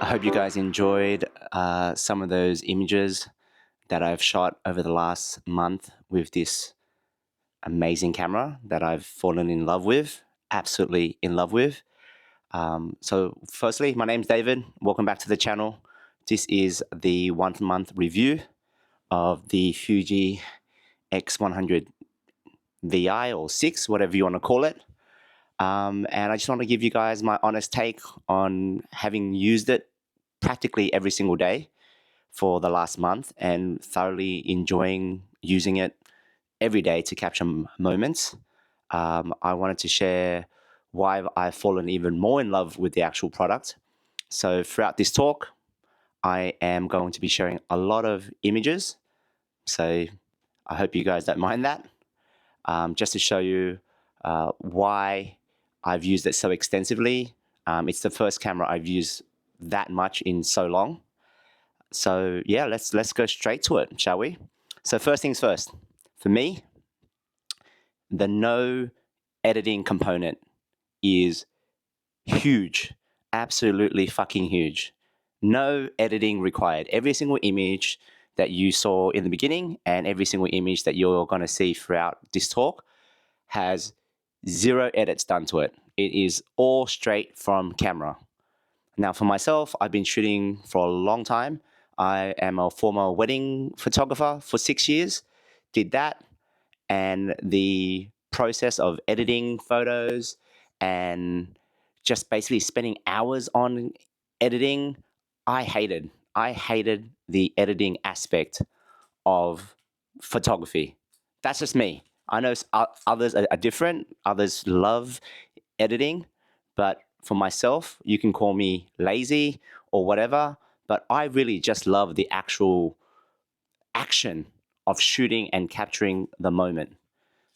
I hope you guys enjoyed some of those images that I've shot over the last month with this amazing camera that I've fallen in love with, absolutely in love with. So firstly, my name's David. Welcome back to the channel. This is the 1 month review of the Fuji x100vi or 6, whatever you want to call it. And I just want to give you guys my honest take on having used it practically every single day for the last month and thoroughly enjoying using it every day to capture moments. I wanted to share why I've fallen even more in love with the actual product. So throughout this talk, I am going to be sharing a lot of images. So I hope you guys don't mind that. Just to show you why I've used it so extensively. It's the first camera I've used that much in so long. So yeah, let's go straight to it, shall we? So first things first, for me, the no editing component is huge, absolutely fucking huge. No editing required. Every single image that you saw in the beginning and every single image that you're going to see throughout this talk has zero edits done to it. It is all straight from camera. Now for myself, I've been shooting for a long time. I am a former wedding photographer for 6 years, did that, and the process of editing photos and just basically spending hours on editing, I hated. I hated the editing aspect of photography. That's just me. I know others are different. Others love editing, but for myself, you can call me lazy or whatever, but I really just love the actual action of shooting and capturing the moment.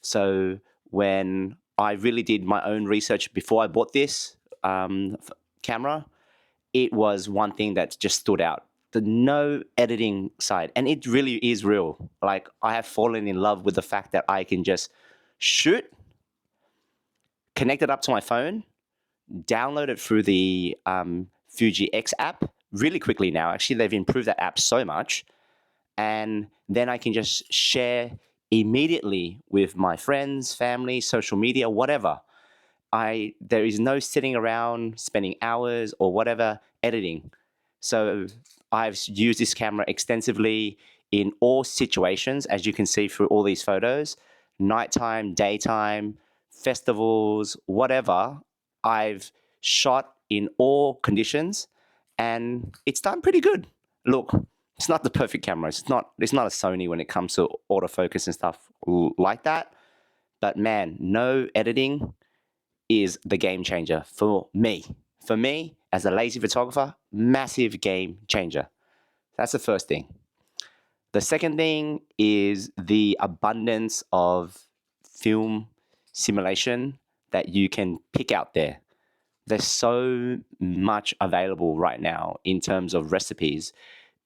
So when I really did my own research before I bought this camera, it was one thing that just stood out. The no editing side. And it really is real. Like, I have fallen in love with the fact that I can just shoot, connect it up to my phone, download it through the Fuji X app really quickly now. Actually, they've improved that app so much. And then I can just share immediately with my friends, family, social media, whatever. There is no sitting around spending hours or whatever editing. So I've used this camera extensively in all situations, as you can see through all these photos, nighttime, daytime, festivals, whatever. I've shot in all conditions and it's done pretty good. Look, it's not the perfect camera. It's not a Sony when it comes to autofocus and stuff like that. But man, no editing is the game changer for me. For me, as a lazy photographer, massive game changer. That's the first thing. The second thing is the abundance of film simulation that you can pick out there. There's so much available right now in terms of recipes,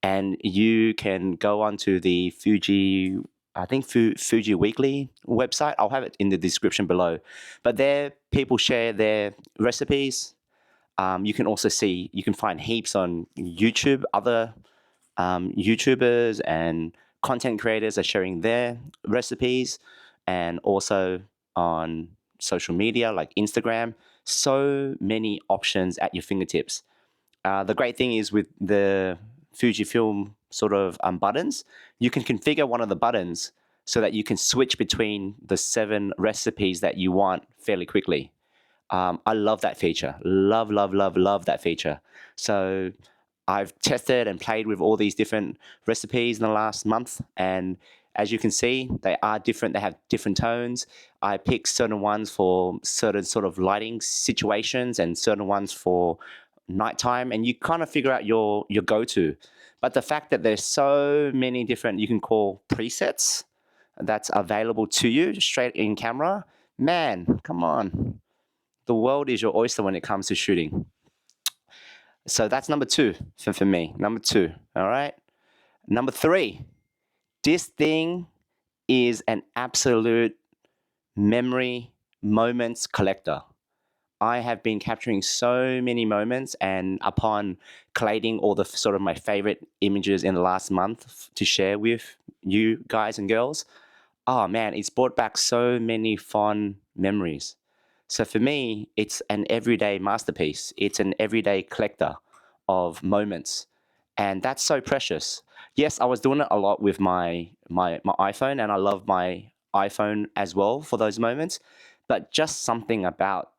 and you can go onto the Fuji, I think Fuji Weekly website. I'll have it in the description below. But there, people share their recipes. You can also you can find heaps on YouTube. Other YouTubers and content creators are sharing their recipes, and also on social media like Instagram. So many options at your fingertips. The great thing is with the Fujifilm sort of buttons, you can configure one of the buttons so that you can switch between the 7 recipes that you want fairly quickly. I love that feature. Love, love, love, love that feature. So I've tested and played with all these different recipes in the last month, and as you can see, they are different. They have different tones. I pick certain ones for certain sort of lighting situations and certain ones for nighttime, and you kind of figure out your go-to. But the fact that there's so many different, you can call presets, that's available to you straight in camera, man, come on. The world is your oyster when it comes to shooting. So that's number 2 for me. Number 2, all right? Number 3, this thing is an absolute memory moments collector. I have been capturing so many moments, and upon collating all the sort of my favorite images in the last month to share with you guys and girls, oh man, it's brought back so many fond memories. So for me, it's an everyday masterpiece. It's an everyday collector of moments, and that's so precious. Yes, I was doing it a lot with my iPhone, and I love my iPhone as well for those moments. But just something about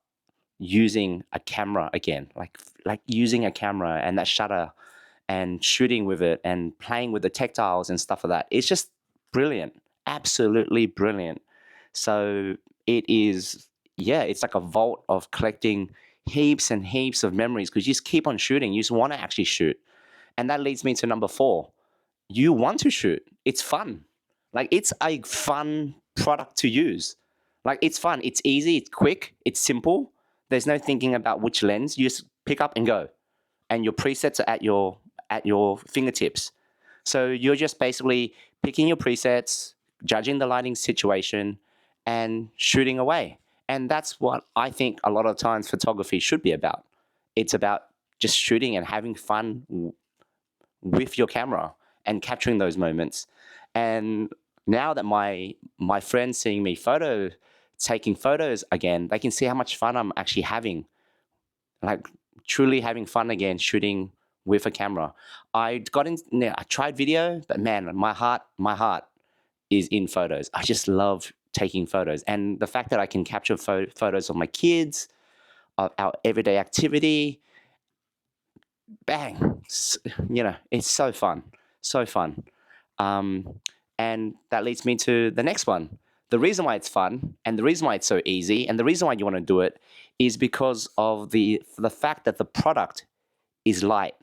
using a camera again, like using a camera and that shutter and shooting with it and playing with the tactiles and stuff like that. It's just brilliant, absolutely brilliant. So it is, yeah, it's like a vault of collecting heaps and heaps of memories because you just keep on shooting. You just want to actually shoot. And that leads me to number 4. You want to shoot. It's fun. Like it's a fun product to use. Like it's fun. It's easy. It's quick. It's simple. There's no thinking about which lens. You just pick up and go, and your presets are at your fingertips. So you're just basically picking your presets, judging the lighting situation, and shooting away. And that's what I think a lot of times photography should be about. It's about just shooting and having fun with your camera and capturing those moments. And now that my friends seeing me taking photos again, they can see how much fun I'm actually having, like truly having fun again shooting with a camera. I tried video, but man, my heart is in photos. I just love taking photos, and the fact that I can capture photos of my kids, of our everyday activity, bang, it's so fun, so fun. Um, and that leads me to the next one. The reason why it's fun, and the reason why it's so easy, and the reason why you want to do it is because of the fact that the product is light.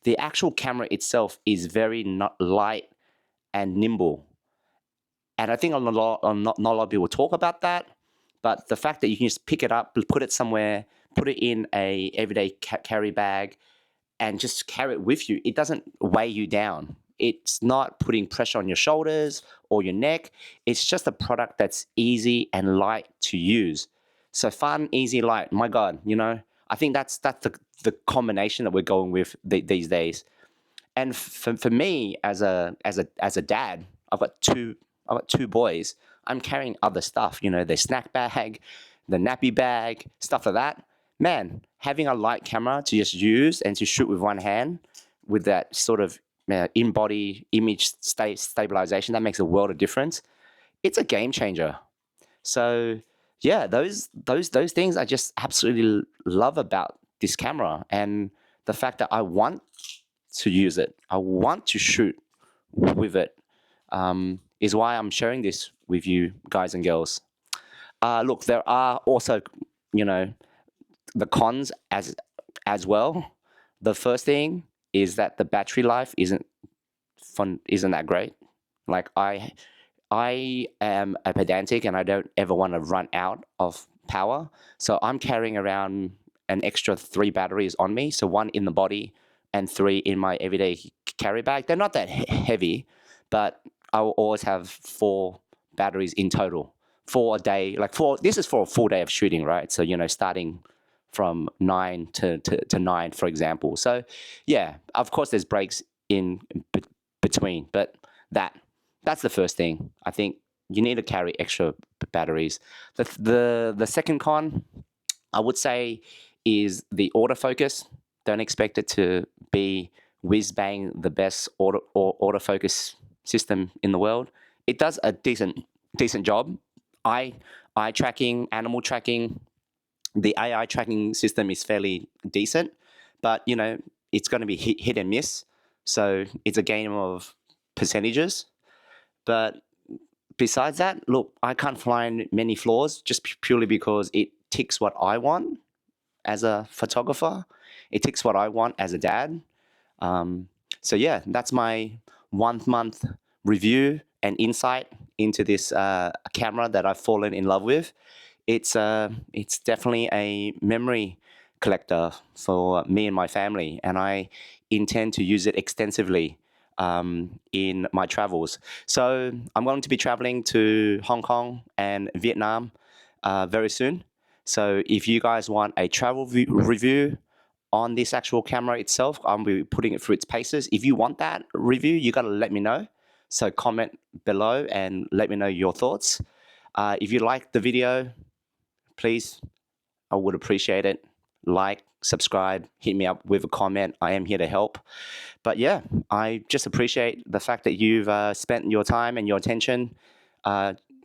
The actual camera itself is very not light and nimble. And I think not a lot of people talk about that, but the fact that you can just pick it up, put it somewhere, put it in a everyday carry bag, and just carry it with you, it doesn't weigh you down. It's not putting pressure on your shoulders or your neck. It's just a product that's easy and light to use. So fun, easy, light. My God, I think that's the combination that we're going with these days. And for me as a dad, I've got two boys. I'm carrying other stuff, the snack bag, the nappy bag, stuff like that. Man, having a light camera to just use and to shoot with one hand with that sort of in-body image stabilization, that makes a world of difference. It's a game changer. So yeah, those things I just absolutely love about this camera, and the fact that I want to use it, I want to shoot with it, is why I'm sharing this with you guys and girls. Look, there are also, you know, the cons as well. The first thing is that the battery life isn't that great. Like I am a pedantic and I don't ever want to run out of power. So I'm carrying around an extra 3 batteries on me. So 1 in the body and 3 in my everyday carry bag. They're not that heavy, but I will always have 4 batteries in total for a day. This is for a full day of shooting, right? So, starting from 9 to 9, for example. So yeah, of course there's breaks in between, but that's the first thing. I think you need to carry extra batteries. The second con, I would say, is the autofocus. Don't expect it to be whiz bang the best autofocus system in the world. It does a decent job. Eye tracking, animal tracking, the AI tracking system is fairly decent, but it's going to be hit and miss. So it's a game of percentages. But besides that, look, I can't find many flaws just purely because it ticks what I want as a photographer. It ticks what I want as a dad. So yeah, that's my 1 month review and insight into this camera that I've fallen in love with. It's definitely a memory collector for me and my family, and I intend to use it extensively in my travels. So I'm going to be traveling to Hong Kong and Vietnam very soon. So if you guys want a travel review on this actual camera itself, I'll be putting it through its paces. If you want that review, you got to let me know. So comment below and let me know your thoughts. If you like the video, please, I would appreciate it. Like, subscribe, hit me up with a comment. I am here to help. But yeah, I just appreciate the fact that you've spent your time and your attention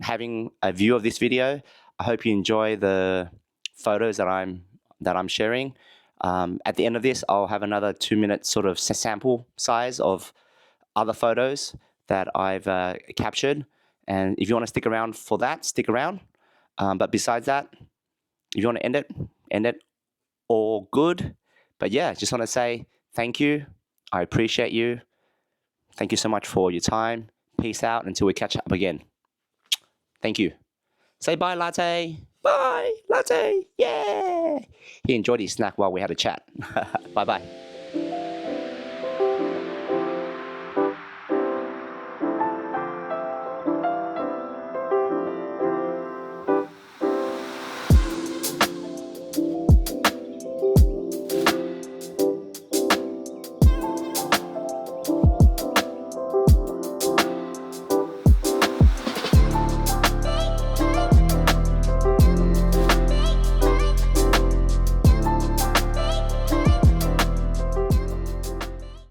having a view of this video. I hope you enjoy the photos that I'm sharing. At the end of this, I'll have another 2-minute sort of sample size of other photos that I've captured. And if you want to stick around for that, stick around. But besides that, if you want to end it all good. But yeah, just want to say thank you. I appreciate you. Thank you so much for your time. Peace out until we catch up again. Thank you. Say bye, Latte. Bye, Latte. Yeah. He enjoyed his snack while we had a chat. Bye-bye.